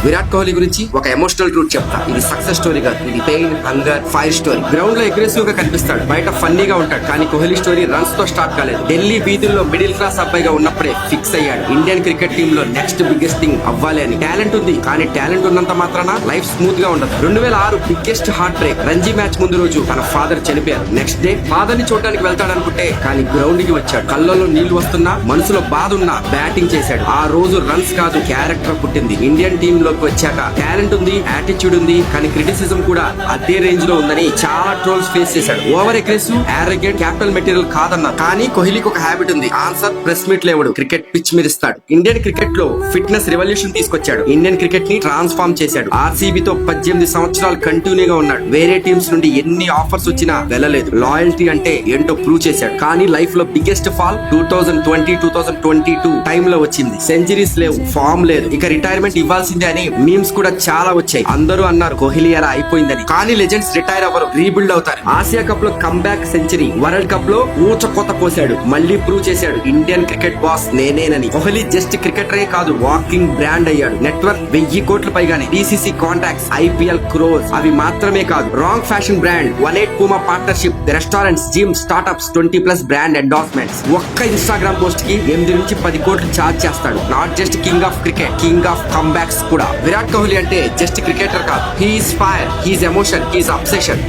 విరాట్ కోహ్లీ గురించి ఒక emotional truth చెప్తా. ఇది సక్సెస్ స్టోరీ కాదు, ఇది pain, hunger, fire story. Ground లో అగ్రెసివ్ గా కనిపిస్తాడు, బయట ఫన్నీగా ఉంటాడు. కానీ కోహ్లీ స్టోరీ రన్స్ తో స్టార్ట్ కాలేదు. ఢిల్లీ వీధుల్లో మిడిల్ క్లాస్ అబ్బాయిగా ఉన్నప్పుడే ఫిక్స్ అయ్యాడు ఇండియన్ క్రికెట్ టీమ్ లో నెక్స్ట్ బిగ్గెస్ట్ థింగ్ అవ్వాలి అని. టాలెంట్ ఉంది, కానీ టాలెంట్ ఉన్నంత మాత్రాన లైఫ్ స్మూత్ గా ఉండదు. 2006 biggest heart break. Ranji match ముందు రోజు తన ఫాదర్ చనిపోయారు. నెక్స్ట్ డే ఫాదర్ ని చూడడానికి వెళ్తాడనుకుంటే కానీ గ్రౌండ్ కి వచ్చాడు. కళ్ళలో నీళ్లు వస్తున్నా, మనసులో బాధ ఉన్నా బ్యాటింగ్ చేశాడు. ఆ రోజు రన్స్ కాదు, క్యారెక్టర్ పుట్టింది. ఇండియన్ టీమ్ లోకి వచ్చాక టాలెంట్ ఉంది, యాటిట్యూడ్ ఉంది, కానీ క్రిటిసిజం కూడా అదే రేంజ్ లో ఉందని చాలా ట్రోల్స్ ఫేస్ చేశాడు. Over aggressive, arrogant, captain material కాదన్నారు. కానీ కోహ్లీకి ఒక హ్యాబిట్ ఉంది, ఆన్సర్ ప్రెస్ మీట్ లేవడు, క్రికెట్ పిచ్ మీద ఇస్తాడు. ఇండియన్ క్రికెట్ లో ఫిట్నెస్ రెవల్యూషన్ తీసుకొచ్చాడు. ఇండియన్ క్రికెట్ ని ట్రాన్స్ఫార్మ్ చేశాడు. ఆర్సీబీతో 18 సంవత్సరాలు కంటిన్యూగా ఉన్నాడు. వేరే టీమ్స్ నుండి ఎన్ని ఆఫర్స్ వచ్చినా వెళ్ళలేదు. లాయల్టీ అంటే ఏంటో ప్రూవ్ చేశాడు. కానీ లైఫ్ లో బిగ్గెస్ట్ ఫాల్ 2020-2022 టైమ్ లో వచ్చింది. సెంచరీస్ లేవు, ఫామ్ లేదు, ఇక రిటైర్మెంట్ ఇవ్వాల్సిందే అని మీమ్స్ కూడా చాలా వచ్చాయి. అందరూ అన్నారు కోహ్లీ అలా అయిపోయిందని. కానీ లెజెండ్స్ రిటైర్ అవ్వరు, రీబిల్డ్ అవుతారు. ఆసియా కప్ లో కమ్బ్యాక్ సెంచరీ, వరల్డ్ కప్ లో ఊచకొత పోసాడు, మళ్ళీ ప్రూవ్ చేశాడు ఇండియన్ క్రికెట్ బాస్ నేనేనని. కోహ్లీ జస్ట్ క్రికెటరే కాదు, వాకింగ్ బ్రాండ్ అయ్యాడు. నెట్వర్క్ 1000 కోట్ల పైగానే, DCC కాంటాక్ట్స్, IPL క్రోస్. అవి మాత్రమే కాదు, రాంగ్ fashion brand, 18 Puma partnership, restaurants, gym, startups, 20+ brand endorsements. ఒక్క ఇన్స్టాగ్రామ్ పోస్ట్ కి 8 నుంచి 10 కోట్లు చార్జ్ చేస్తాడు. Not just king of cricket, king of comebacks కూడా. విరాట్ కోహ్లీ అంటే జస్ట్ క్రికెటర్ కాదు, he's fire, he's emotion, he's obsession.